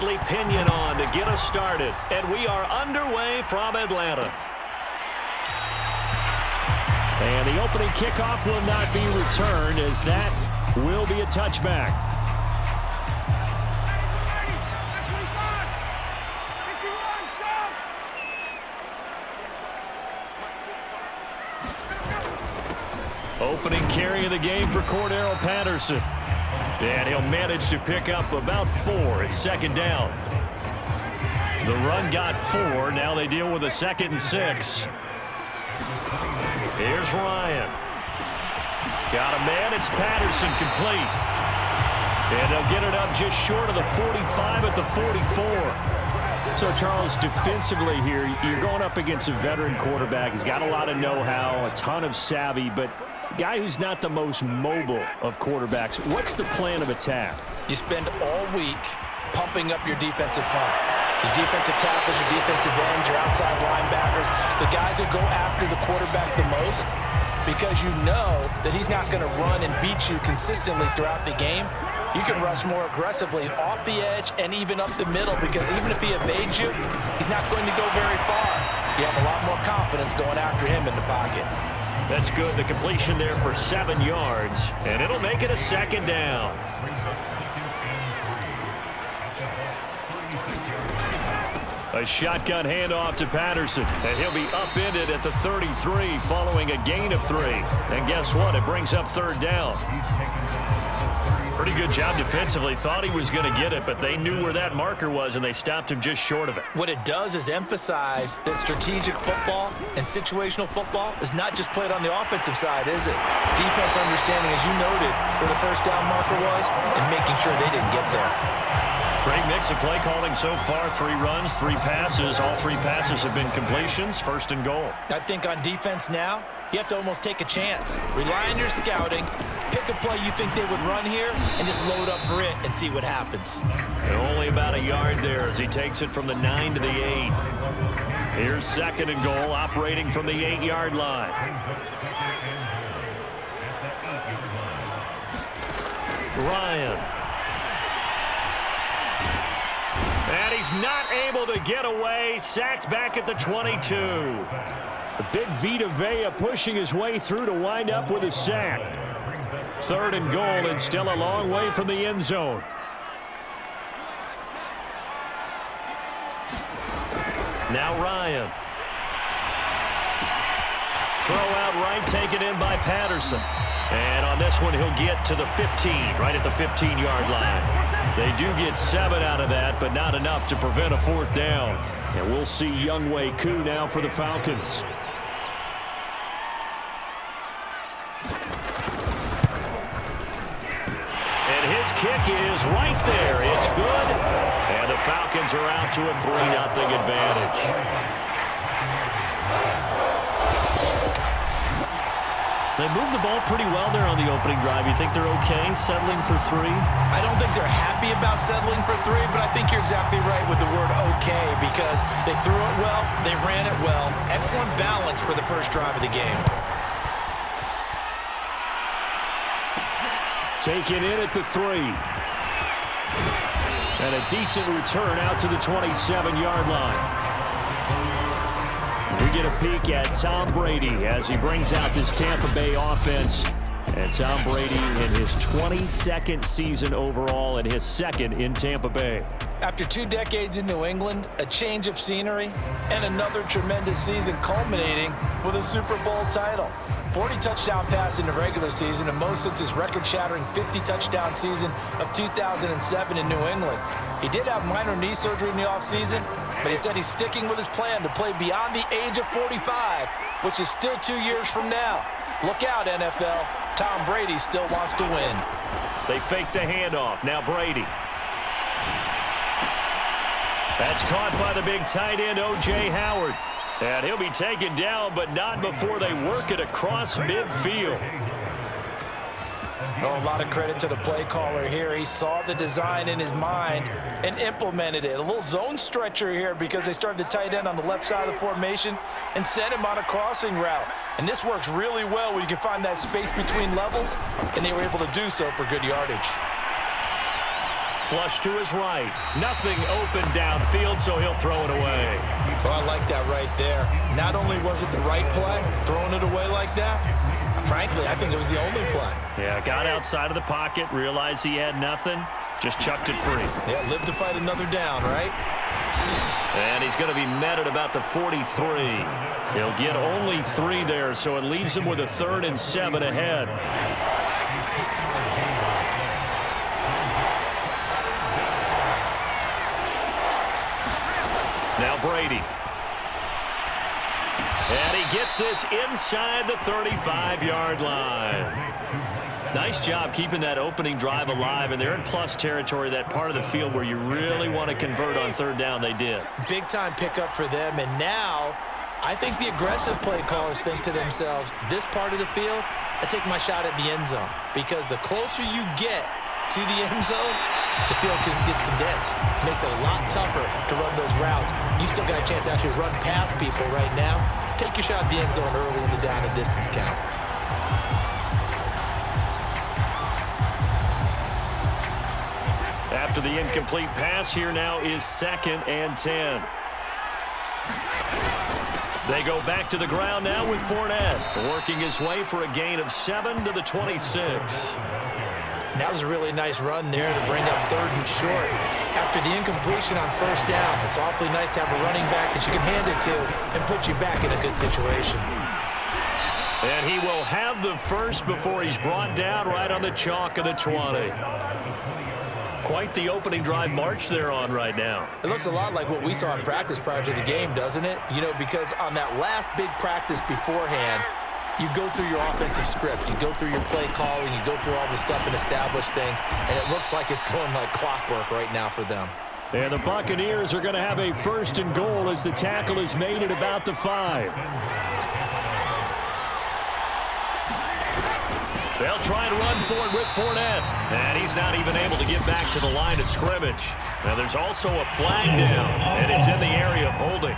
Bradley Pinion on to get us started. And we are underway from Atlanta. And the opening kickoff will not be returned, as that will be a touchback. Opening carry of the game for Cordero Patterson. And he'll manage to pick up about 4 at second down. The run got 4. Now they deal with a 2nd and 6. Here's Ryan. Got a man. It's Patterson, complete. And they'll get it up just short of the 45 at the 44. So, Charles, defensively here, you're going up against a veteran quarterback. He's got a lot of know-how, a ton of savvy, but a guy who's not the most mobile of quarterbacks. What's the plan of attack? You spend all week pumping up your defensive front. Your defensive tackles, your defensive ends, your outside linebackers, the guys who go after the quarterback the most, because you know that he's not going to run and beat you consistently throughout the game. You can rush more aggressively off the edge and even up the middle, because even if he evades you, he's not going to go very far. You have a lot more confidence going after him in the pocket. That's good. The completion there for 7 yards, and it'll make it a 2nd down. A shotgun handoff to Patterson, and he'll be upended at the 33 following a gain of 3. And guess what? It brings up 3rd down. Pretty good job defensively. Thought he was going to get it, but they knew where that marker was, and they stopped him just short of it. What it does is emphasize that strategic football and situational football is not just played on the offensive side, is it? Defense understanding, as you noted, where the 1st down marker was and making sure they didn't get there. Great mix of play calling so far. 3 runs, 3 passes. All 3 passes have been completions. 1st and goal. I think on defense now, you have to almost take a chance. Rely on your scouting. Pick a play you think they would run here and just load up for it and see what happens. And only about a yard there as he takes it from the 9 to the 8. Here's 2nd and goal, operating from the 8-yard line. Ryan. And he's not able to get away. Sacked back at the 22. The big Vita Vea pushing his way through to wind up with a sack. 3rd and goal, and still a long way from the end zone. Now Ryan. Throw out right, taken in by Patterson. And on this one, he'll get to the 15, right at the 15-yard line. They do get 7 out of that, but not enough to prevent a 4th down. And we'll see Younghoe Koo now for the Falcons. And his kick is right there. It's good. And the Falcons are out to a 3-0 advantage. They moved the ball pretty well there on the opening drive. You think they're okay settling for 3? I don't think they're happy about settling for 3, but I think you're exactly right with the word okay, because they threw it well, they ran it well. Excellent balance for the first drive of the game. Taken in at the 3. And a decent return out to the 27-yard line. We get a peek at Tom Brady as he brings out this Tampa Bay offense. And Tom Brady in his 22nd season overall and his 2nd in Tampa Bay. After 2 decades in New England, a change of scenery, and another tremendous season culminating with a Super Bowl title. 40 touchdown pass in the regular season, and most since his record-shattering 50-touchdown season of 2007 in New England. He did have minor knee surgery in the offseason, but he said he's sticking with his plan to play beyond the age of 45, which is still 2 years from now. Look out, NFL. Tom Brady still wants to win. They fake the handoff. Now Brady. That's caught by the big tight end, O.J. Howard. And he'll be taken down, but not before they work it across midfield. Oh, a lot of credit to the play caller here. He saw the design in his mind and implemented it. A little zone stretcher here because they started the tight end on the left side of the formation and sent him on a crossing route. And this works really well when you can find that space between levels, and they were able to do so for good yardage. flush to his right. Nothing open downfield, so he'll throw it away. Well, I like that right there. Not only was it the right play, throwing it away like that, frankly, I think it was the only play. Yeah, got outside of the pocket, realized he had nothing, just chucked it free. Yeah, live to fight another down, right? And he's going to be met at about the 43. He'll get only 3 there, so it leaves him with a 3rd and 7 ahead. Now Brady. And he gets this inside the 35-yard line. Nice job keeping that opening drive alive, and they're in plus territory, that part of the field where you really want to convert on 3rd down. They did. Big-time pickup for them, and now I think the aggressive play callers think to themselves, this part of the field, I take my shot at the end zone, because the closer you get to the end zone, the field gets condensed. Makes it a lot tougher to run those routes. You still got a chance to actually run past people right now. Take your shot at the end zone early in the down and distance count. After the incomplete pass, here now is 2nd and 10. They go back to the ground now with Fournette, working his way for a gain of 7 to the 26. That was a really nice run there to bring up 3rd and short. After the incompletion on 1st down, it's awfully nice to have a running back that you can hand it to and put you back in a good situation. And he will have the first before he's brought down right on the chalk of the 20. Quite the opening drive march they're on right now. It looks a lot like what we saw in practice prior to the game, doesn't it? You know, because on that last big practice beforehand, you go through your offensive script, you go through your play calling, you go through all the stuff and establish things, and it looks like it's going like clockwork right now for them. And the Buccaneers are going to have a 1st and goal as the tackle is made at about the 5. They'll try and run for it with Fournette. And he's not even able to get back to the line of scrimmage. Now there's also a flag down, and it's in the area of holding.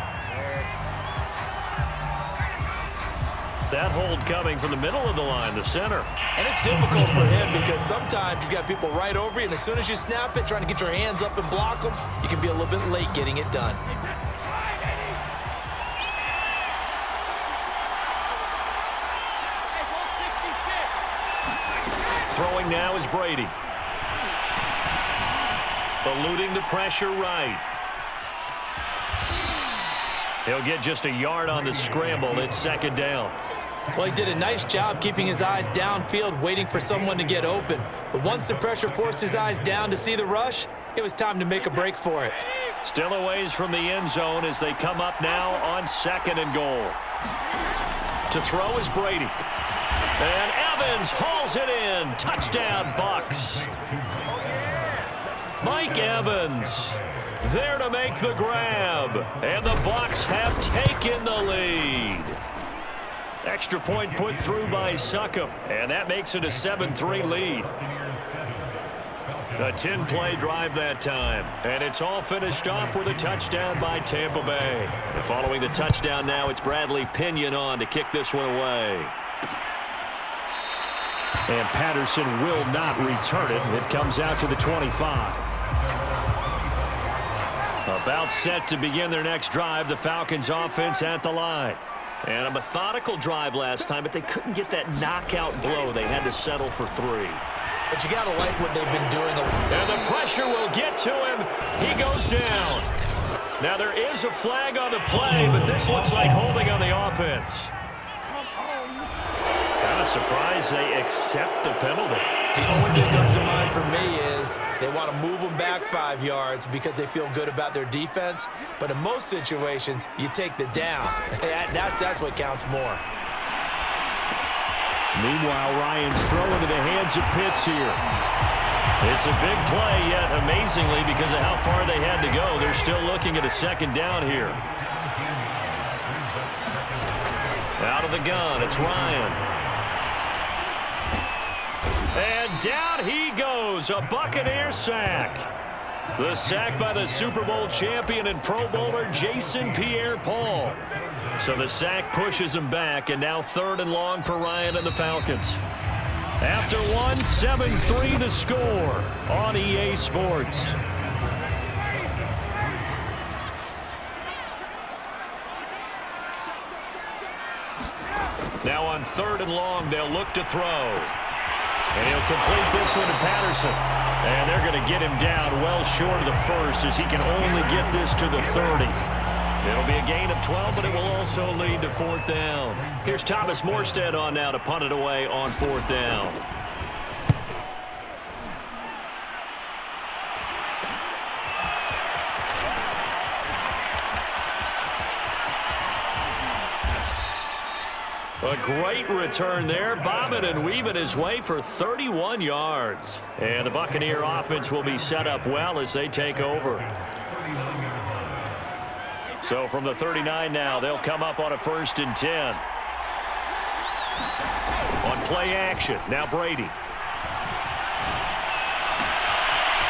That hold coming from the middle of the line, the center. And it's difficult for him because sometimes you've got people right over you, and as soon as you snap it, trying to get your hands up and block them, you can be a little bit late getting it done. Throwing now is Brady. Eluding the pressure right. He'll get just a yard on the scramble. It's 2nd down. Well, he did a nice job keeping his eyes downfield, waiting for someone to get open. But once the pressure forced his eyes down to see the rush, it was time to make a break for it. Still a ways from the end zone as they come up now on 2nd and goal. To throw is Brady. And Evans hauls it in. Touchdown, Bucks. Mike Evans there to make the grab. And the Bucks have taken the lead. Extra point put through by Succop. And that makes it a 7-3 lead. A 10-play drive that time. And it's all finished off with a touchdown by Tampa Bay. And following the touchdown now, it's Bradley Pinion on to kick this one away. And Patterson will not return it. It comes out to the 25. About set to begin their next drive, the Falcons offense at the line. And a methodical drive last time, but they couldn't get that knockout blow. They had to settle for 3. But you got to like what they've been doing. And the pressure will get to him. He goes down. Now there is a flag on the play, but this looks like holding on the offense. Kind of surprised they accept the penalty. The only thing that comes to mind for me is they want to move them back 5 yards because they feel good about their defense. But in most situations, you take the down. That's what counts more. Meanwhile, Ryan's throw into the hands of Pitts here. It's a big play, yet amazingly, because of how far they had to go, they're still looking at a 2nd down here. Out of the gun, it's Ryan. And down he goes, a Buccaneer sack. The sack by the Super Bowl champion and Pro Bowler Jason Pierre-Paul. So the sack pushes him back, and now 3rd and long for Ryan and the Falcons. After one, 7-3 the score on EA Sports. Now on 3rd and long, they'll look to throw. And he'll complete this one to Patterson. And they're going to get him down well short of the first as he can only get this to the 30. It'll be a gain of 12, but it will also lead to 4th down. Here's Thomas Morstead on now to punt it away on 4th down. A great return there, bobbing and weaving his way for 31 yards. And the Buccaneer offense will be set up well as they take over. So from the 39 now, they'll come up on a 1st and 10. On play action, now Brady.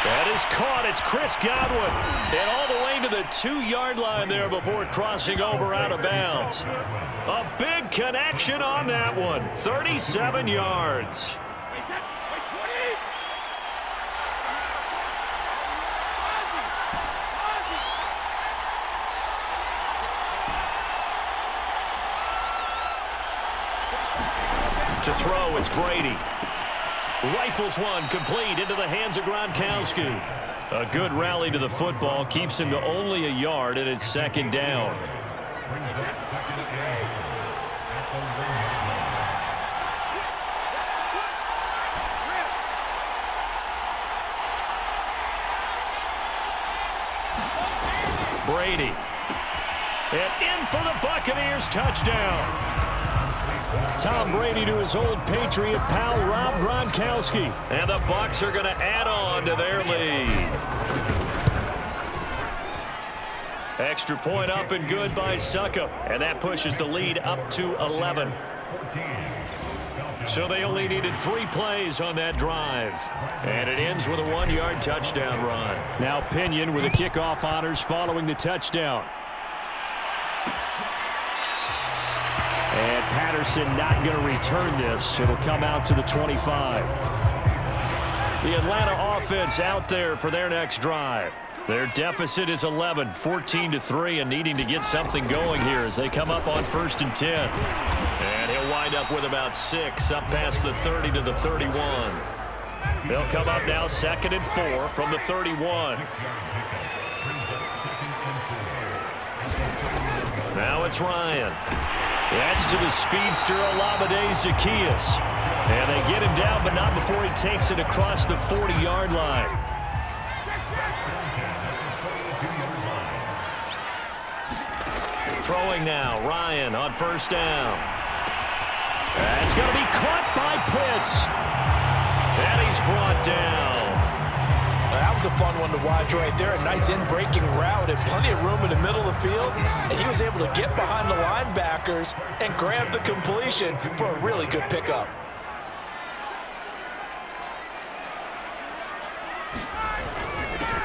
That is caught. It's Chris Godwin. And all the way to the 2-yard line there before crossing over out of bounds. A big connection on that one. 37 yards. To throw, it's Brady. Rifles one complete into the hands of Gronkowski. A good rally to the football keeps him to only a yard, and it's 2nd down. Brady. And in for the Buccaneers touchdown. Tom Brady to his old Patriot pal, Rob Gronkowski. And the Bucs are going to add on to their lead. Extra point up and good by Succop. And that pushes the lead up to 11. So they only needed 3 plays on that drive. And it ends with a 1-yard touchdown run. Now Pinion with the kickoff honors following the touchdown. And Patterson not going to return this. It'll come out to the 25. The Atlanta offense out there for their next drive. Their deficit is 11, 14-3, and needing to get something going here as they come up on 1st and 10. And he'll wind up with about 6 up past the 30 to the 31. They'll come up now 2nd and 4 from the 31. Now it's Ryan. That's to the speedster Olamide Zaccheaus. And they get him down, but not before he takes it across the 40-yard line. Throwing now, Ryan on 1st down. That's going to be caught by Pitts. And he's brought down. That was a fun one to watch right there. A nice in-breaking route and plenty of room in the middle of the field. And he was able to get behind the linebackers and grab the completion for a really good pickup.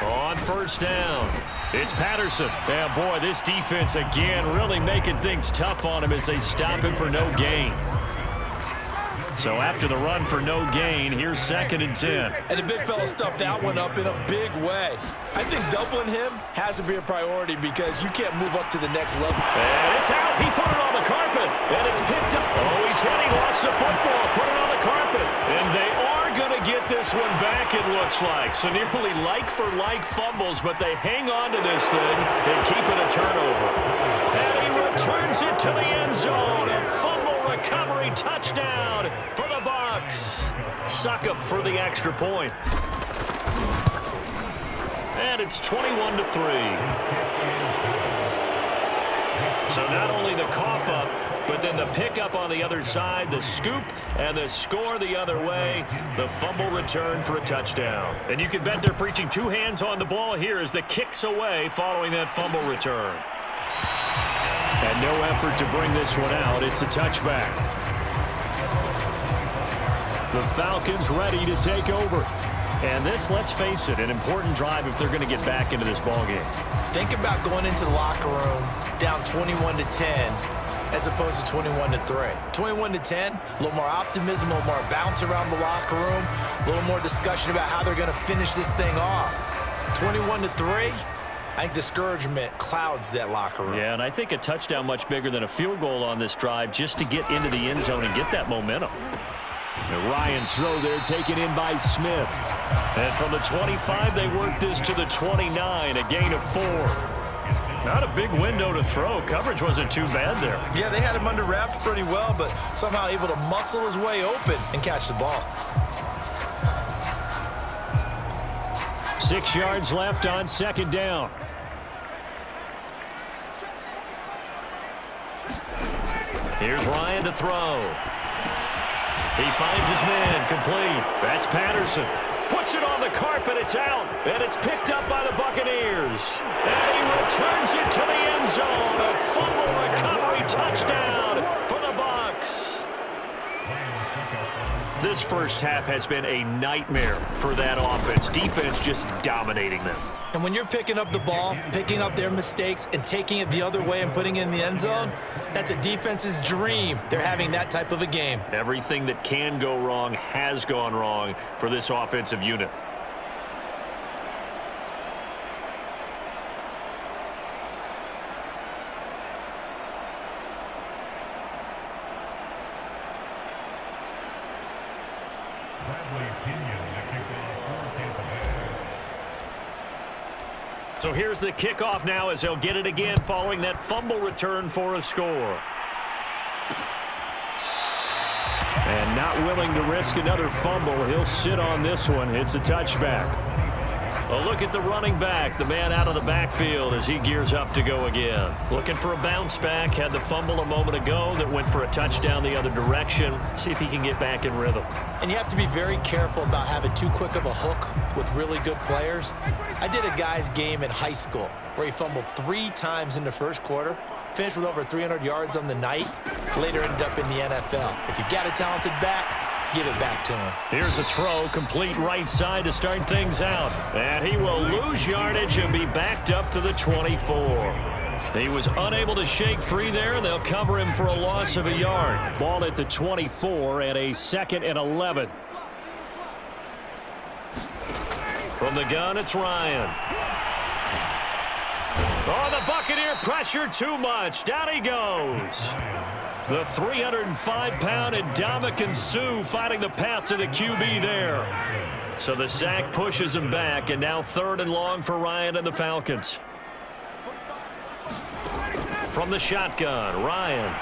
On 1st down, it's Patterson. And boy, this defense again really making things tough on him as they stop him for no gain. So after the run for no gain, here's 2nd and 10. And the big fella stuffed that one up in a big way. I think doubling him has to be a priority because you can't move up to the next level. And it's out. He put it on the carpet. And it's picked up. Oh, he's hit. He lost the football. Put it on the carpet. And they are going to get this one back, it looks like. So nearly like-for-like fumbles, but they hang on to this thing and keep it a turnover. And he returns it to the end zone. A fumble recovery touchdown for the Bucs. Succop for the extra point. And it's 21-3. So not only the cough up, but then the pickup on the other side, the scoop, and the score the other way, the fumble return for a touchdown. And you can bet they're preaching 2 hands on the ball here as the kick's away following that fumble return. And no effort to bring this one out. It's a touchback. The Falcons ready to take over. And this, let's face it, an important drive if they're going to get back into this ballgame. Think about going into the locker room down 21-10 as opposed to 21-3. 21-10, a little more optimism, a little more bounce around the locker room, a little more discussion about how they're going to finish this thing off. 21-3, I think discouragement clouds that locker room. Yeah, and I think a touchdown much bigger than a field goal on this drive just to get into the end zone and get that momentum. And Ryan's throw there taken in by Smith. And from the 25, they work this to the 29, a gain of 4. Not a big window to throw. Coverage wasn't too bad there. Yeah, they had him under wraps pretty well, but somehow able to muscle his way open and catch the ball. 6 yards left on second down. Here's Ryan to throw. He finds his man, complete. That's Patterson. Puts it on the carpet, it's out, and it's picked up by the Buccaneers. And he returns it to the end zone. A fumble recovery touchdown for the Bucs. This first half has been a nightmare for that offense. Defense just dominating them. And when you're picking up the ball, picking up their mistakes, and taking it the other way and putting it in the end zone, that's a defense's dream. They're having that type of a game. Everything that can go wrong has gone wrong for this offensive unit. So here's the kickoff now as they'll get it again following that fumble return for a score. And not willing to risk another fumble. He'll sit on this one. It's a touchback. A look at the running back, the man out of the backfield as he gears up to go again. Looking for a bounce back. Had the fumble a moment ago that went for a touchdown the other direction. See if he can get back in rhythm. And you have to be very careful about having too quick of a hook with really good players. I did a guy's game in high school where he fumbled 3 times in the first quarter, finished with over 300 yards on the night, later ended up in the NFL. If you've got a talented back, give it back to him. Here's a throw, complete right side to start things out. And he will lose yardage and be backed up to the 24. He was unable to shake free there. They'll cover him for a loss of a yard. Ball at the 24 and a 2nd and 11. From the gun, it's Ryan. Oh, the Buccaneer pressure too much. Down he goes. The 305-pound Ndamukong Suh fighting the path to the QB there. So the sack pushes him back, and now 3rd and long for Ryan and the Falcons. From the shotgun, Ryan.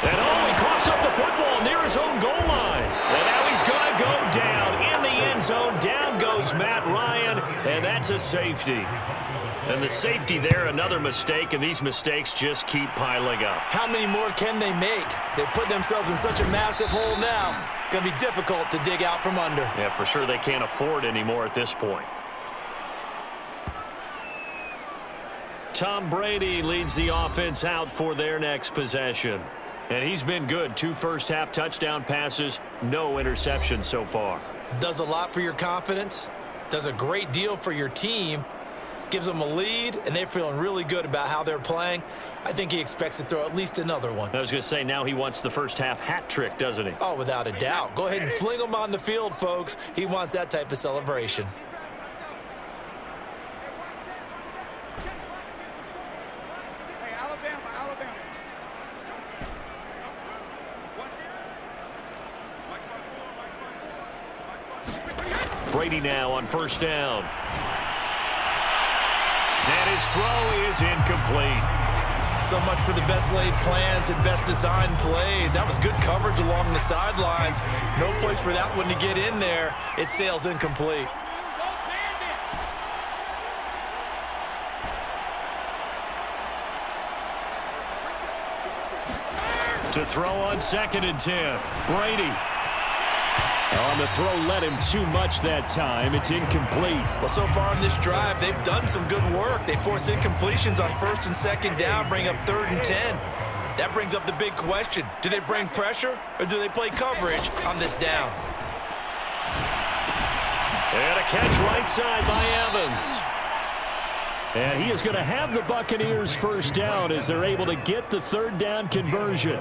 And he coughs up the football near his own goal line. And now he's going to go down in the end zone. Down goes Matt Ryan, and that's a safety. And the safety there, another mistake, and these mistakes just keep piling up. How many more can they make? They put themselves in such a massive hole now. Going to be difficult to dig out from under. Yeah, for sure they can't afford anymore at this point. Tom Brady leads the offense out for their next possession. And he's been good. 2 first-half touchdown passes, no interceptions so far. Does a lot for your confidence. Does a great deal for your team. Gives them a lead, and they're feeling really good about how they're playing. I think he expects to throw at least another one. I was going to say, now he wants the first-half hat trick, doesn't he? Oh, without a doubt. Go ahead and fling him on the field, folks. He wants that type of celebration. Brady now on 1st down. And his throw is incomplete. So much for the best laid plans and best designed plays. That was good coverage along the sidelines. No place for that one to get in there. It sails incomplete. To throw on 2nd and 10. Brady. On the throw, led him too much that time. It's incomplete. Well, so far in this drive, they've done some good work. They force incompletions on 1st and 2nd down, bring up 3rd and 10. That brings up the big question. Do they bring pressure or do they play coverage on this down? And a catch right side by Evans. And he is going to have the Buccaneers first down as they're able to get the third down conversion.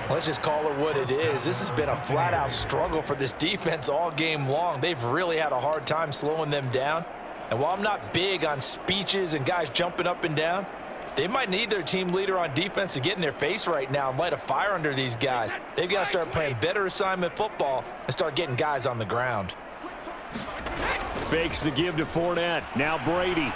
Let's just call it what it is. This has been a flat-out struggle for this defense all game long. They've really had a hard time slowing them down. And while I'm not big on speeches and guys jumping up and down, they might need their team leader on defense to get in their face right now and light a fire under these guys. They've got to start playing better assignment football and start getting guys on the ground. Fakes the give to Fournette. Now Brady.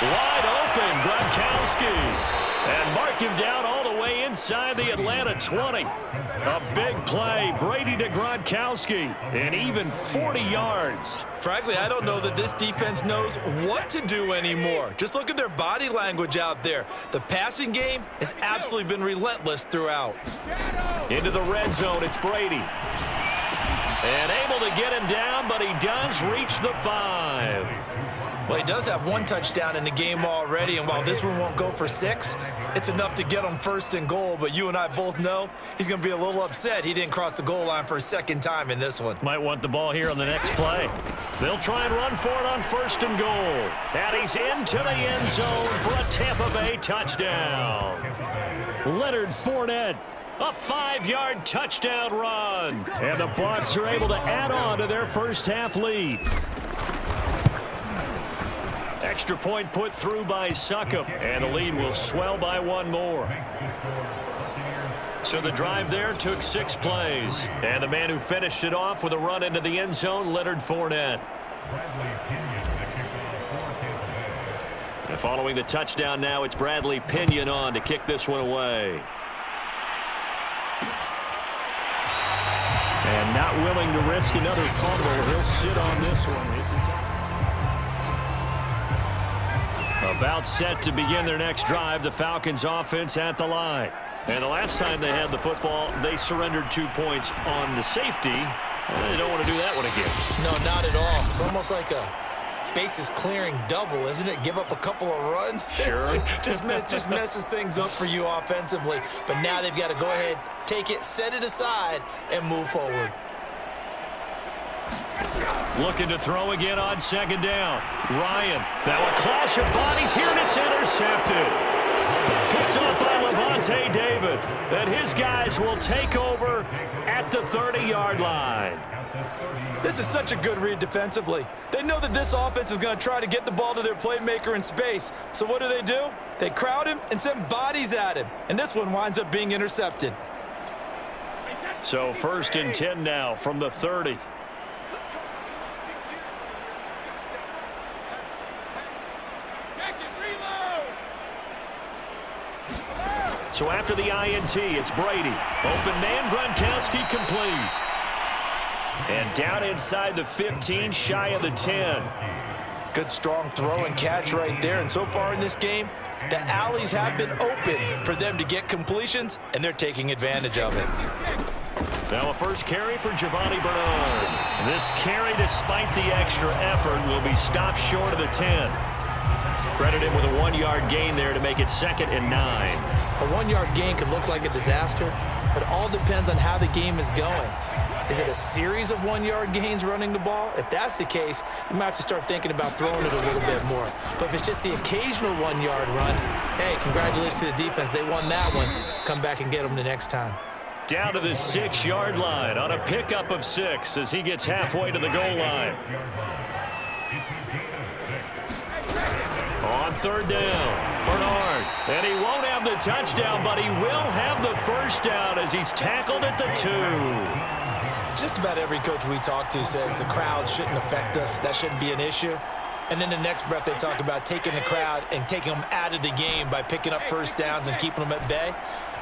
Wide open, Gronkowski. And mark him down all the way inside the Atlanta 20. A big play. Brady to Gronkowski. And even 40 yards. Frankly, I don't know that this defense knows what to do anymore. Just look at their body language out there. The passing game has absolutely been relentless throughout. Into the red zone, it's Brady. And able to get him down, but he does reach the 5. Well, he does have one touchdown in the game already, and while this one won't go for 6, it's enough to get him first and goal. But you and I both know he's going to be a little upset he didn't cross the goal line for a second time in this one. Might want the ball here on the next play. They'll try and run for it on first and goal. And he's into the end zone for a Tampa Bay touchdown. Leonard Fournette. A 5-yard touchdown run. And the Bucs are able to add on to their first half lead. Extra point put through by Succop, and the lead will swell by one more. So the drive there took 6 plays. And the man who finished it off with a run into the end zone, Leonard Fournette. And following the touchdown now, it's Bradley Pinion on to kick this one away. And not willing to risk another fumble. He'll sit on this one. It's about set to begin their next drive. The Falcons offense at the line. And the last time they had the football, they surrendered 2 points on the safety. They don't want to do that one again. No, not at all. It's almost like a bases clearing double, isn't it? Give up a couple of runs. Sure. just messes things up for you offensively. But now they've got to go ahead, take it, set it aside, and move forward. Looking to throw again on second down. Ryan. Now a clash of bodies here, and it's intercepted. Picked up by Levante David. And his guys will take over at the 30-yard line. This is such a good read defensively. They know that this offense is going to try to get the ball to their playmaker in space. So what do? They crowd him and send bodies at him. And this one winds up being intercepted. So 1st and 10 now from the 30. So after the INT, it's Brady. Open man, Gronkowski complete. And down inside the 15, shy of the 10. Good strong throw and catch right there. And so far in this game, the alleys have been open for them to get completions, and they're taking advantage of it. Now a first carry for Giovanni Bernard. This carry, despite the extra effort, will be stopped short of the 10. Credit him with a 1-yard gain there to make it 2nd and 9. A 1-yard gain could look like a disaster, but it all depends on how the game is going. Is it a series of 1-yard gains running the ball? If that's the case, you might have to start thinking about throwing it a little bit more. But if it's just the occasional 1-yard run, hey, congratulations to the defense. They won that one. Come back and get them the next time. Down to the 6-yard line on a pickup of 6 as he gets halfway to the goal line. On 3rd down, Bernard. And he won't have the touchdown, but he will have the first down as he's tackled at the 2. Just about every coach we talk to says the crowd shouldn't affect us. That shouldn't be an issue. And then the next breath they talk about taking the crowd and taking them out of the game by picking up first downs and keeping them at bay.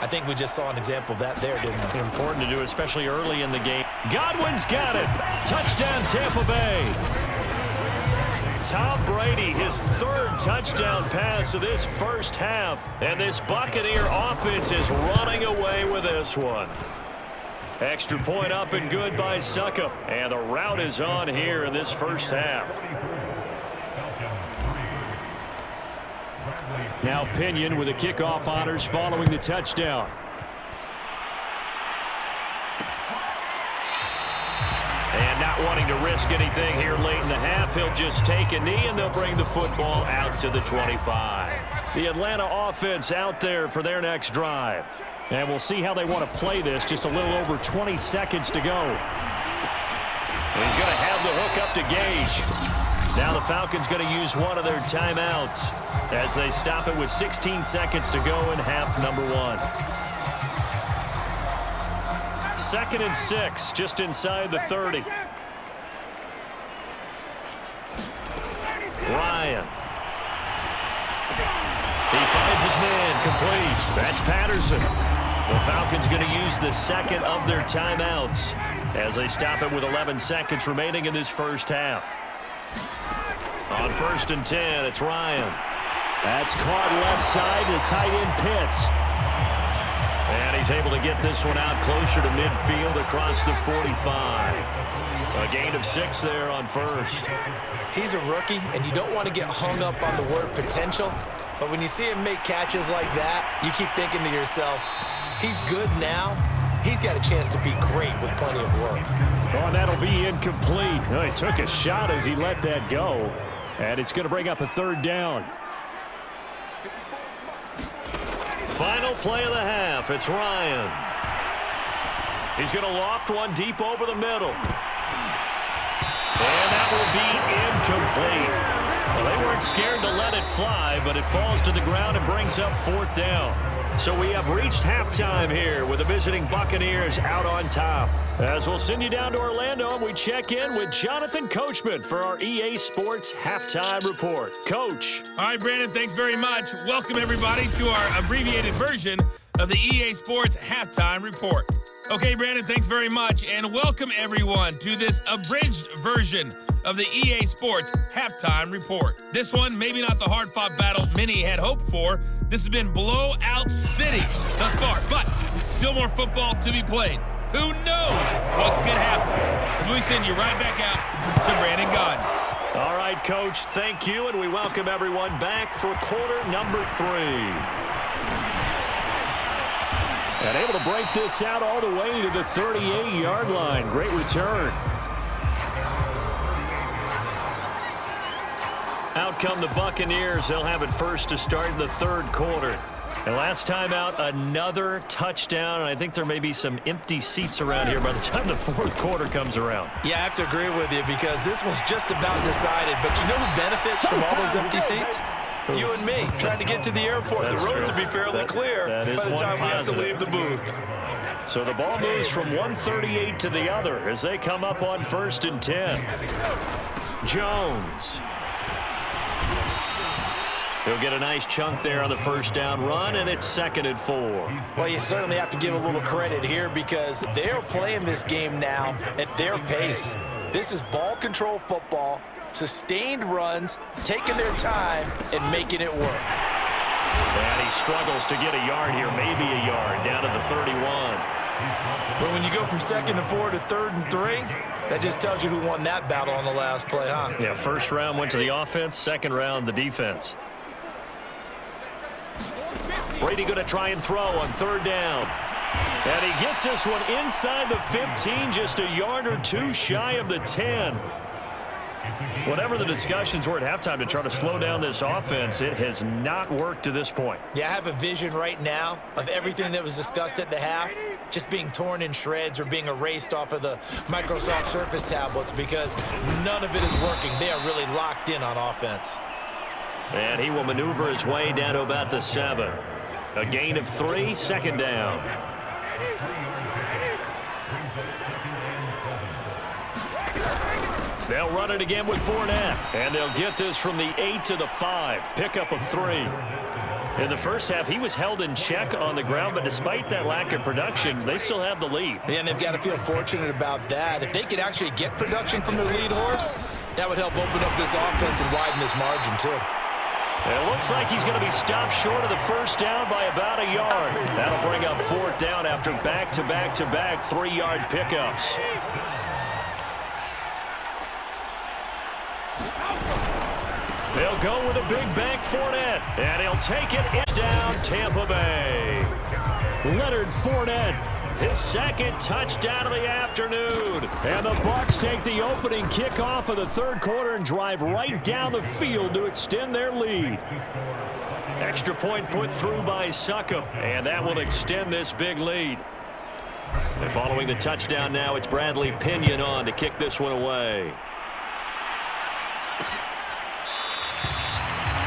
I think we just saw an example of that there, didn't we? Important to do, especially early in the game. Godwin's got it. Touchdown, Tampa Bay. Tom Brady, his 3rd touchdown pass of this first half. And this Buccaneer offense is running away with this one. Extra point up and good by Succop. And the route is on here in this first half. Now Pinion with the kickoff honors following the touchdown. And now Not wanting to risk anything here late in the half, he'll just take a knee, and they'll bring the football out to the 25. The Atlanta offense out there for their next drive. And we'll see how they want to play this. Just a little over 20 seconds to go. He's going to have the hook up to Gage. Now the Falcons going to use one of their timeouts as they stop it with 16 seconds to go in half number 1. 2nd and 6, just inside the 30. Ryan. He finds his man, complete. That's Patterson. The Falcons going to use the second of their timeouts as they stop it with 11 seconds remaining in this first half. On 1st and 10, it's Ryan. That's caught left side to tight end Pitts. And he's able to get this one out closer to midfield across the 45. A gain of 6 there on 1st. He's a rookie, and you don't want to get hung up on the word potential. But when you see him make catches like that, you keep thinking to yourself, he's good now. He's got a chance to be great with plenty of work. Oh, and that'll be incomplete. Oh, he took a shot as he let that go. And it's going to bring up a 3rd down. Final play of the half. It's Ryan. He's going to loft one deep over the middle. And that will be incomplete. Well, they weren't scared to let it fly, but it falls to the ground and brings up 4th down. So we have reached halftime here with the visiting Buccaneers out on top. As we'll send you down to Orlando, and we check in with Jonathan Coachman for our EA Sports Halftime Report. Coach. All right, Brandon, thanks very much. Welcome, everybody, to our abbreviated version of the EA Sports Halftime Report. Okay, Brandon, thanks very much, and welcome, everyone, to this abridged version of the EA Sports Halftime Report. This one, maybe not the hard-fought battle many had hoped for. This has been blowout city thus far, but still more football to be played. Who knows what could happen as we send you right back out to Brandon Gaudin. All right, Coach, thank you, and we welcome everyone back for quarter number 3. And able to break this out all the way to the 38-yard line. Great return. Out come the Buccaneers. They'll have it first to start in the 3rd quarter. And last time out, another touchdown. And I think there may be some empty seats around here by the time the 4th quarter comes around. Yeah, I have to agree with you because this was just about decided. But you know who benefits from all those empty seats? You and me, trying to get to the airport. That's the roads true. will be fairly clear by the time we have to leave the booth. So the ball moves from 138 to the other as they come up on 1st and 10. Jones. He'll get a nice chunk there on the 1st down run, and it's 2nd and 4. Well, you certainly have to give a little credit here because they're playing this game now at their pace. This is ball control football, sustained runs, taking their time, and making it work. And he struggles to get a yard here, maybe a yard, down to the 31. But when you go from 2nd and 4 to 3rd and 3, that just tells you who won that battle on the last play, huh? Yeah, 1st round went to the offense, 2nd round the defense. Brady going to try and throw on 3rd down. And he gets this one inside the 15, just a yard or 2 shy of the 10. Whatever the discussions were at halftime to try to slow down this offense, it has not worked to this point. Yeah, I have a vision right now of everything that was discussed at the half just being torn in shreds or being erased off of the Microsoft Surface tablets because none of it is working. They are really locked in on offense. And he will maneuver his way down to about the 7. A gain of 3, 2nd down. They'll run it again with Fournette. And they'll get this from the 8 to the 5. Pickup of 3. In the first half, he was held in check on the ground, but despite that lack of production, they still have the lead. Yeah, and they've got to feel fortunate about that. If they could actually get production from their lead horse, that would help open up this offense and widen this margin, too. It looks like he's going to be stopped short of the 1st down by about a yard. That'll bring up 4th down after back-to-back-to-back 3-yard pickups. They'll go with a big bank Fournette, and he'll take it down Tampa Bay. Leonard Fournette his second touchdown of the afternoon. And the Bucs take the opening kickoff of the third quarter and drive right down the field to extend their lead. Extra point put through by Succop, and that will extend this big lead. And following the touchdown now, it's Bradley Pinion on to kick this one away.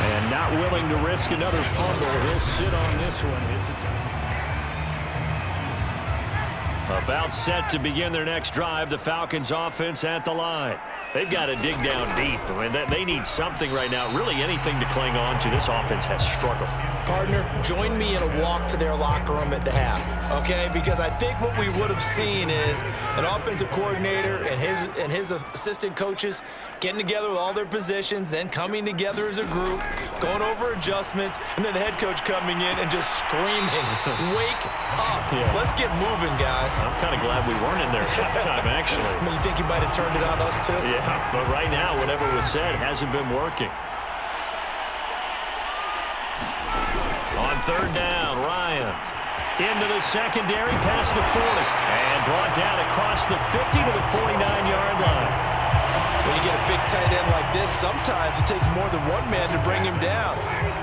And not willing to risk another fumble, he'll sit on this one. It's a about set to begin their next drive. The Falcons offense at the line. They've got to dig down deep. I mean, they need something right now, really anything to cling on to. This offense has struggled. Partner, join me in a walk to their locker room at the half, okay? Because I think what we would have seen is an offensive coordinator and his assistant coaches getting together with all their positions, then coming together as a group, going over adjustments, and then the head coach coming in and just screaming, "Wake up. Yeah. Let's get moving, guys." I'm kind of glad we weren't in there at halftime, actually. I mean, you think you might have turned it on us, too? Yeah, but right now, whatever was said hasn't been working. On third down, Ryan into the secondary, past the 40, and brought down across the 50 to the 49-yard line. When you get a big tight end like this, sometimes it takes more than one man to bring him down.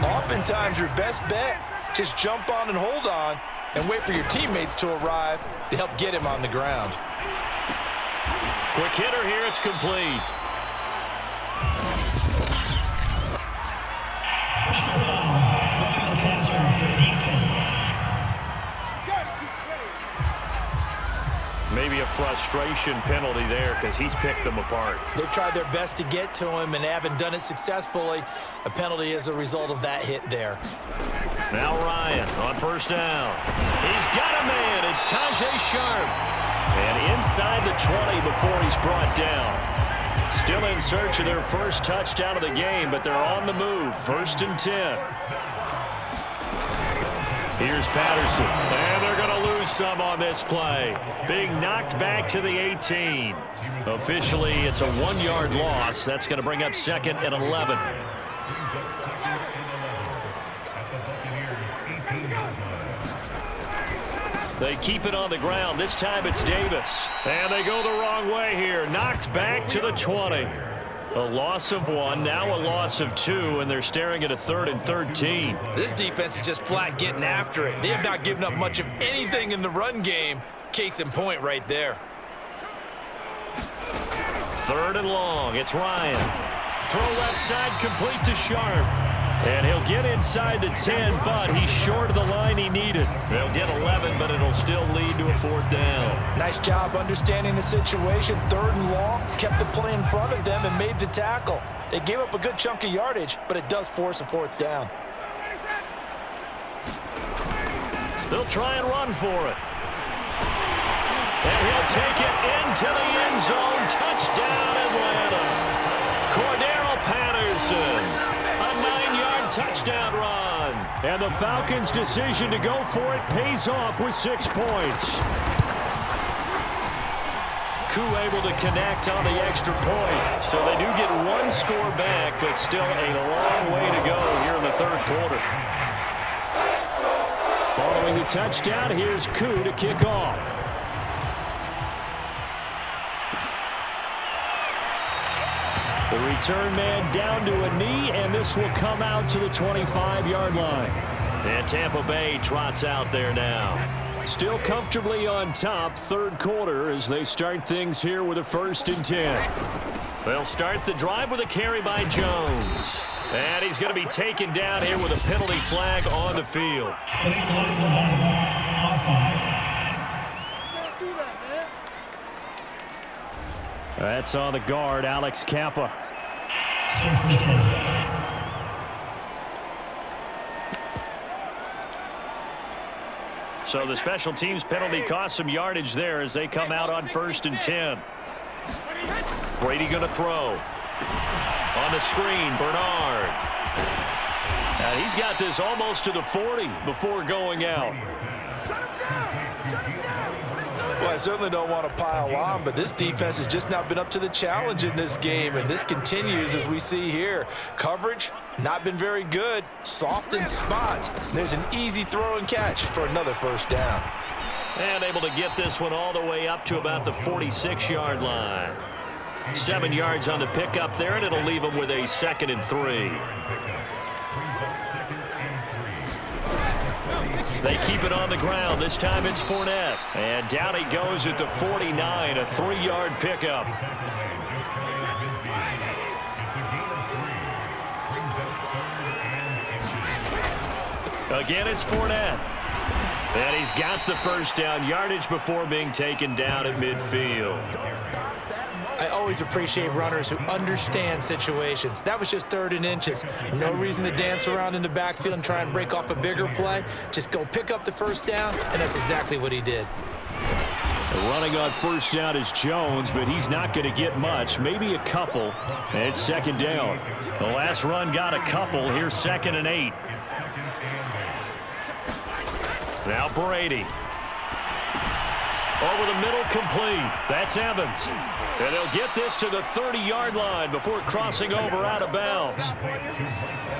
Oftentimes, your best bet, just jump on and hold on and wait for your teammates to arrive to help get him on the ground. Quick hitter here, it's complete. Maybe a frustration penalty there because he's picked them apart. They've tried their best to get to him and haven't done it successfully. A penalty is a result of that hit there. Now Ryan on first down. He's got a man. It's Tajay Sharp. And inside the 20 before he's brought down. Still in search of their first touchdown of the game, but they're on the move. 1st and 10. Here's Patterson, and they're going to lose some on this play. Being knocked back to the 18. Officially, it's a 1-yard loss. That's going to bring up 2nd and 11. They keep it on the ground. This time it's Davis. And they go the wrong way here. Knocked back to the 20. A loss of 1, now a loss of 2, and they're staring at a 3rd and 13. This defense is just flat getting after it. They have not given up much of anything in the run game. Case in point right there. 3rd and long. It's Ryan. Throw left side complete to Sharp. And he'll get inside the 10, but he's short of the line he needed. They'll get 11, but it'll still lead to a 4th down. Nice job understanding the situation. 3rd and long, kept the play in front of them and made the tackle. They gave up a good chunk of yardage, but it does force a 4th down. They'll try and run for it. And he'll take it into the end zone. Touchdown, Atlanta. Cordero Patterson. Touchdown run. And the Falcons' decision to go for it pays off with 6 points. Koo able to connect on the extra point. So they do get 1 score back, but still a long way to go here in the 3rd quarter. Following the touchdown, here's Koo to kick off. The return man down to a knee, and this will come out to the 25-yard line. And Tampa Bay trots out there now. Still comfortably on top, 3rd quarter as they start things here with a 1st and 10. They'll start the drive with a carry by Jones. And he's going to be taken down here with a penalty flag on the field. That's on the guard, Alex Kappa. So the special teams penalty cost some yardage there as they come out on 1st and 10. Brady going to throw. On the screen, Bernard. Now he's got this almost to the 40 before going out. Well, I certainly don't want to pile on, but this defense has just not been up to the challenge in this game, and this continues as we see here. Coverage, not been very good. Soft in spots. There's an easy throw and catch for another 1st down. And able to get this one all the way up to about the 46-yard line. 7 yards on the pickup there, and it'll leave them with a 2nd and 3. They keep it on the ground. This time it's Fournette. And down he goes at the 49, a 3-yard pickup. Again, it's Fournette. And he's got the first down, yardage before being taken down at midfield. I always appreciate runners who understand situations. That was just 3rd and inches. No reason to dance around in the backfield and try and break off a bigger play. Just go pick up the first down, and that's exactly what he did. Running on first down is Jones, but he's not going to get much, maybe a couple. And it's 2nd down. The last run got a couple. Here's 2nd and 8. Now Brady. Over the middle, complete. That's Evans. And they'll get this to the 30-yard line before crossing over out of bounds.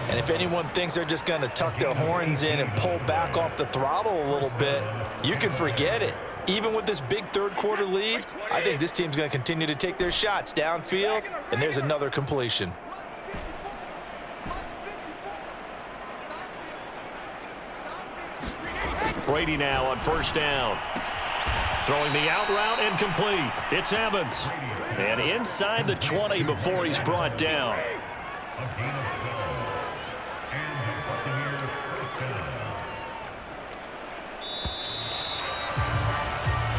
And if anyone thinks they're just going to tuck their horns in and pull back off the throttle a little bit, you can forget it. Even with this big third-quarter lead, I think this team's going to continue to take their shots downfield, and there's another completion. Brady now on first down. Throwing the out route, incomplete. It's Evans. And inside the 20 before he's brought down.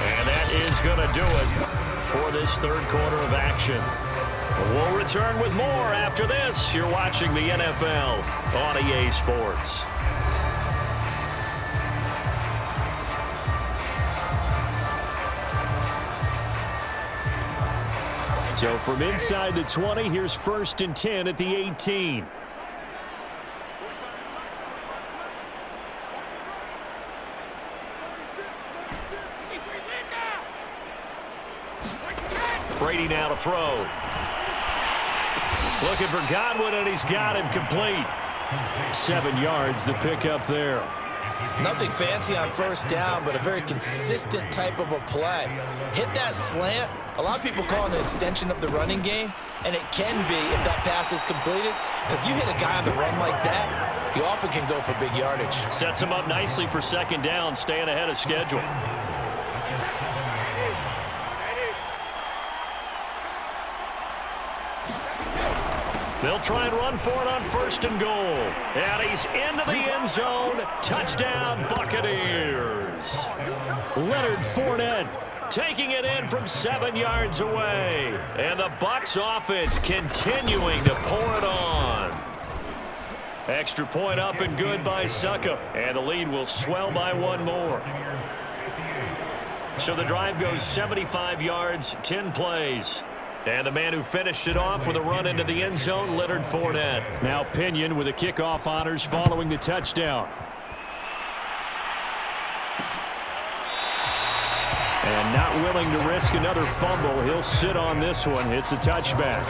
And that is going to do it for this third quarter of action. We'll return with more after this. You're watching the NFL on EA Sports. So from inside the 20, here's 1st and 10 at the 18. Brady now to throw. Looking for Godwin, and he's got him complete. 7 yards, the pickup there. Nothing fancy on first down, but a very consistent type of a play. Hit that slant. A lot of people call it an extension of the running game, and it can be if that pass is completed, because you hit a guy on the run like that, you often can go for big yardage. Sets him up nicely for 2nd down, staying ahead of schedule. They'll try and run for it on 1st and goal. And he's into the end zone. Touchdown, Buccaneers. Leonard Fournette taking it in from 7 yards away. And the Bucs offense continuing to pour it on. Extra point up and good by Suckup. And the lead will swell by 1 more. So the drive goes 75 yards, 10 plays. And the man who finished it off with a run into the end zone, Leonard Fournette. Now Pinion with the kickoff honors following the touchdown. And not willing to risk another fumble. He'll sit on this one. It's a touchback.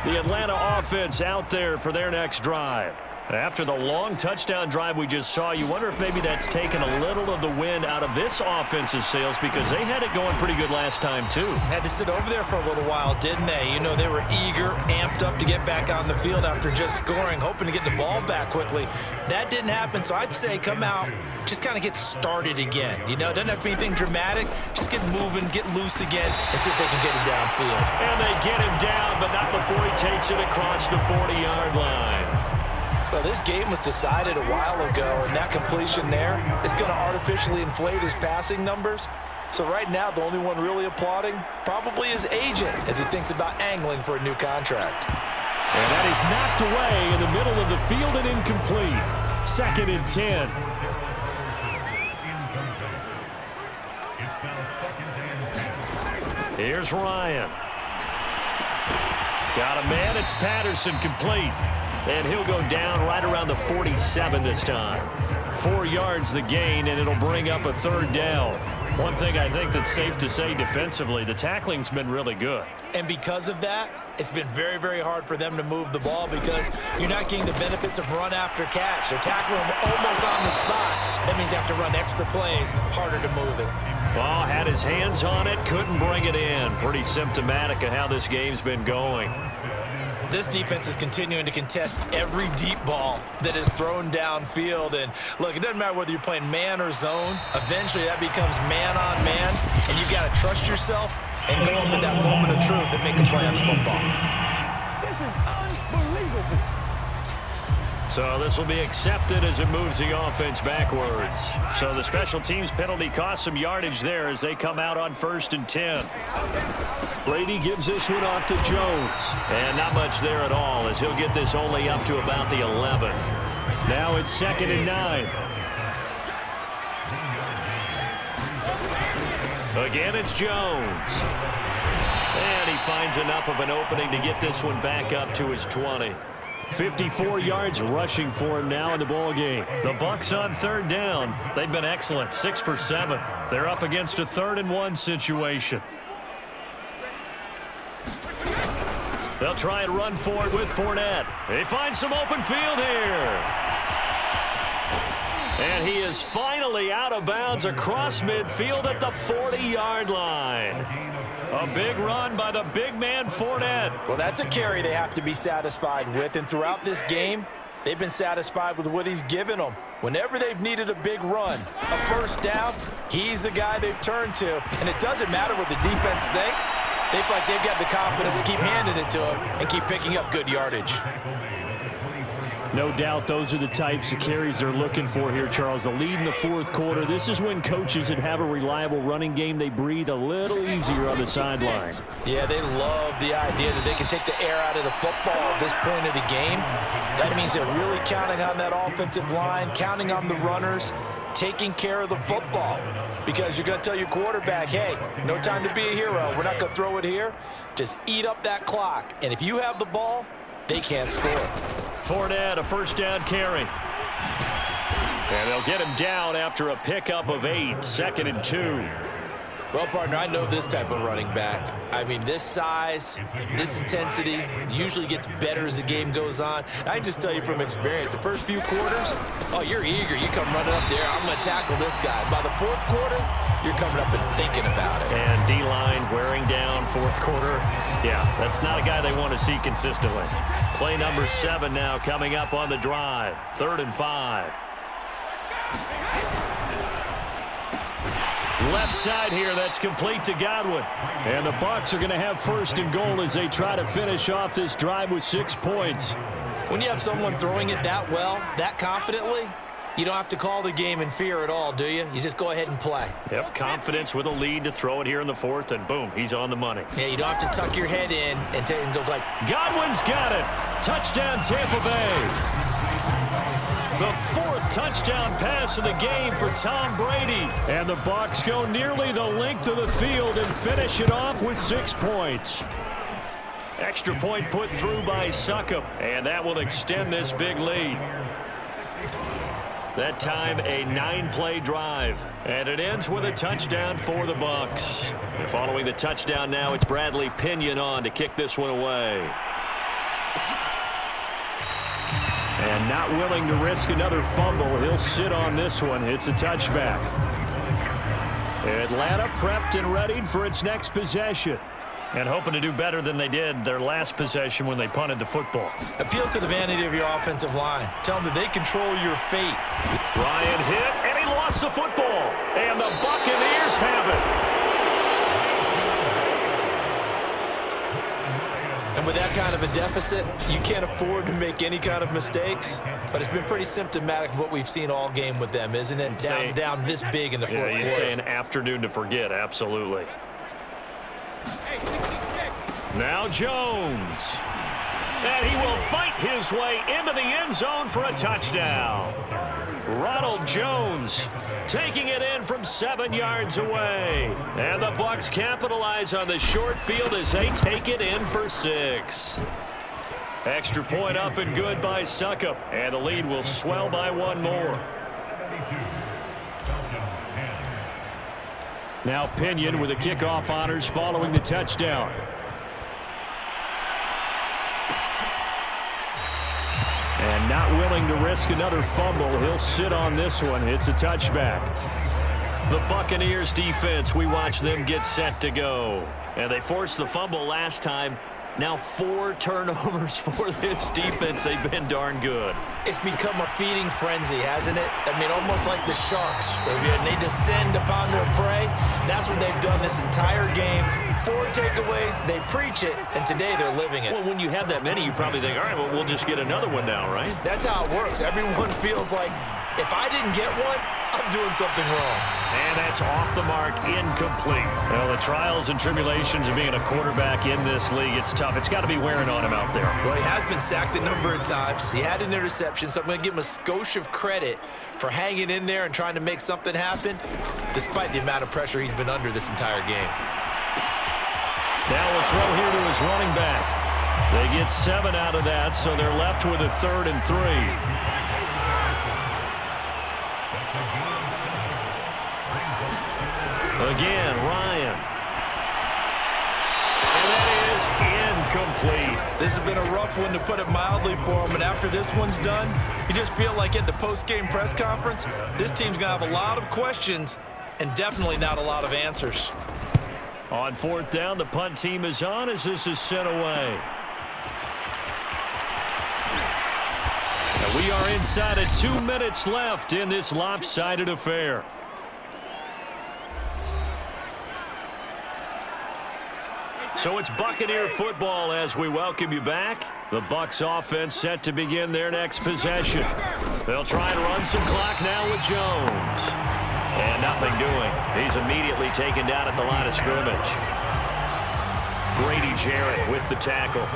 The Atlanta offense out there for their next drive. After the long touchdown drive we just saw, you wonder if maybe that's taken a little of the wind out of this offense's sails, because they had it going pretty good last time, too. Had to sit over there for a little while, didn't they? You know, they were eager, amped up to get back on the field after just scoring, hoping to get the ball back quickly. That didn't happen, so I'd say come out, just kind of get started again. You know, it doesn't have to be anything dramatic. Just get moving, get loose again, and see if they can get it downfield. And they get him down, but not before he takes it across the 40-yard line. Well, this game was decided a while ago, and that completion there is going to artificially inflate his passing numbers. So right now, the only one really applauding probably his agent as he thinks about angling for a new contract. And that is knocked away in the middle of the field and incomplete. 2nd and 10. Here's Ryan. Got a man. It's Patterson, complete. And he'll go down right around the 47 this time. 4 yards the gain, and it'll bring up a 3rd down. One thing I think that's safe to say defensively, the tackling's been really good. And because of that, it's been very, very hard for them to move the ball because you're not getting the benefits of run after catch. They're tackling them almost on the spot. That means you have to run extra plays, harder to move it. Well, had his hands on it, couldn't bring it in. Pretty symptomatic of how this game's been going. This defense is continuing to contest every deep ball that is thrown downfield. And look, it doesn't matter whether you're playing man or zone. Eventually, that becomes man on man, and you got to trust yourself and go up in that moment of truth and make a play on the football. This is unbelievable. So this will be accepted as it moves the offense backwards. So the special teams penalty cost some yardage there as they come out on 1st and 10. Brady gives this one off to Jones. And not much there at all as he'll get this only up to about the 11. Now it's 2nd and 9. Again, it's Jones. And he finds enough of an opening to get this one back up to his 20. 54 yards rushing for him now in the ball game. The Bucs on 3rd down. They've been excellent, 6 for 7. They're up against a 3rd and 1 situation. They'll try and run for it with Fournette. They find some open field here. And he is finally out of bounds across midfield at the 40-yard line. A big run by the big man Fournette. Well, that's a carry they have to be satisfied with. And throughout this game, they've been satisfied with what he's given them. Whenever they've needed a big run, a 1st down, he's the guy they've turned to. And it doesn't matter what the defense thinks. They feel like they've got the confidence to keep handing it to him and keep picking up good yardage. No doubt those are the types of carries they're looking for here, Charles. The lead in the 4th quarter. This is when coaches that have a reliable running game, they breathe a little easier on the sideline. Yeah, they love the idea that they can take the air out of the football at this point of the game. That means they're really counting on that offensive line, counting on the runners, taking care of the football. Because you're going to tell your quarterback, hey, no time to be a hero. We're not going to throw it here. Just eat up that clock. And if you have the ball, they can't score. Fournette, a 1st down carry. And they'll get him down after a pickup of 8, 2nd and 2. Well, partner, I know this type of running back. I mean, this size, this intensity usually gets better as the game goes on. I just tell you from experience, the first few quarters, oh, you're eager. You come running up there, I'm going to tackle this guy. By the 4th quarter, you're coming up and thinking about it. And D-line wearing down 4th quarter. Yeah, that's not a guy they want to see consistently. Play number 7 now coming up on the drive. 3rd and 5. Left side here, that's complete to Godwin. And the Bucs are going to have 1st and goal as they try to finish off this drive with 6 points. When you have someone throwing it that well, that confidently, you don't have to call the game in fear at all, do you? You just go ahead and play. Yep, confidence with a lead to throw it here in the 4th, and boom, he's on the money. Yeah, you don't have to tuck your head in and go like... Godwin's got it. Touchdown, Tampa Bay. The 4th touchdown pass of the game for Tom Brady. And the Bucs go nearly the length of the field and finish it off with 6 points. Extra point put through by Succop, and that will extend this big lead. That time a 9-play drive, and it ends with a touchdown for the Bucs. And following the touchdown now, it's Bradley Pinion on to kick this one away. And not willing to risk another fumble, he'll sit on this one. It's a touchback. Atlanta prepped and readied for its next possession. And hoping to do better than they did their last possession when they punted the football. Appeal to the vanity of your offensive line. Tell them that they control your fate. Ryan hit, and he lost the football. And the Buccaneers have it. And with that kind of a deficit, you can't afford to make any kind of mistakes. But it's been pretty symptomatic of what we've seen all game with them, isn't it? Down this big in the 4th quarter. Yeah, you'd say an afternoon to forget, absolutely. Now Jones. And he will fight his way into the end zone for a touchdown. Ronald Jones taking it in from 7 yards away. And the Bucs capitalize on the short field as they take it in for 6. Extra point up and good by Succop. And the lead will swell by 1 more. Now Pinion with the kickoff honors following the touchdown. And not willing to risk another fumble. He'll sit on this one. It's a touchback. The Buccaneers defense, we watch them get set to go. And they forced the fumble last time. Now 4 turnovers for this defense. They've been darn good. It's become a feeding frenzy, hasn't it? I mean, almost like the sharks. They descend upon their prey. That's what they've done this entire game. 4 takeaways, they preach it, and today they're living it. Well, when you have that many, you probably think, all right, well, we'll just get another one now, right? That's how it works. Everyone feels like, if I didn't get one, I'm doing something wrong. And that's off the mark, incomplete. Well, the trials and tribulations of being a quarterback in this league, it's tough. It's got to be wearing on him out there. Well, he has been sacked a number of times. He had an interception, so I'm going to give him a skosh of credit for hanging in there and trying to make something happen, despite the amount of pressure he's been under this entire game. Now we'll throw here to his running back. They get 7 out of that, so they're left with a 3rd and 3. Again, Ryan. And that is incomplete. This has been a rough one, to put it mildly, for him. And after this one's done, you just feel like at the post-game press conference, this team's going to have a lot of questions and definitely not a lot of answers. On 4th down, the punt team is on as this is sent away. And we are inside of 2 minutes left in this lopsided affair. So it's Buccaneer football as we welcome you back. The Bucs offense set to begin their next possession. They'll try and run some clock now with Jones. And nothing doing. He's immediately taken down at the line of scrimmage. Grady Jarrett with the tackle.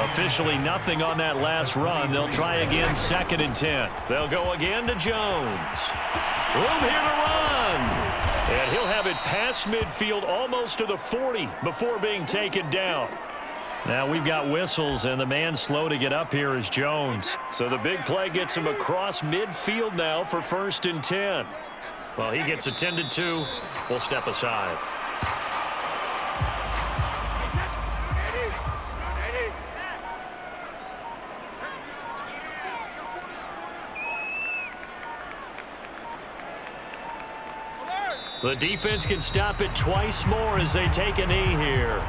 Officially nothing on that last run. They'll try again, 2nd and 10. They'll go again to Jones. Room here to run. And he'll have it past midfield, almost to the 40 before being taken down. Now we've got whistles, and the man slow to get up here is Jones. So the big play gets him across midfield now for 1st and 10. Well, he gets attended to. We'll step aside. The defense can stop it twice more as they take a knee here.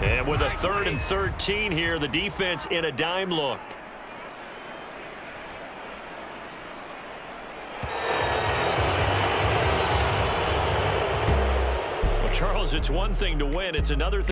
And with a 3rd and 13 here, the defense in a dime look. Well, Charles, it's one thing to win. It's another thing.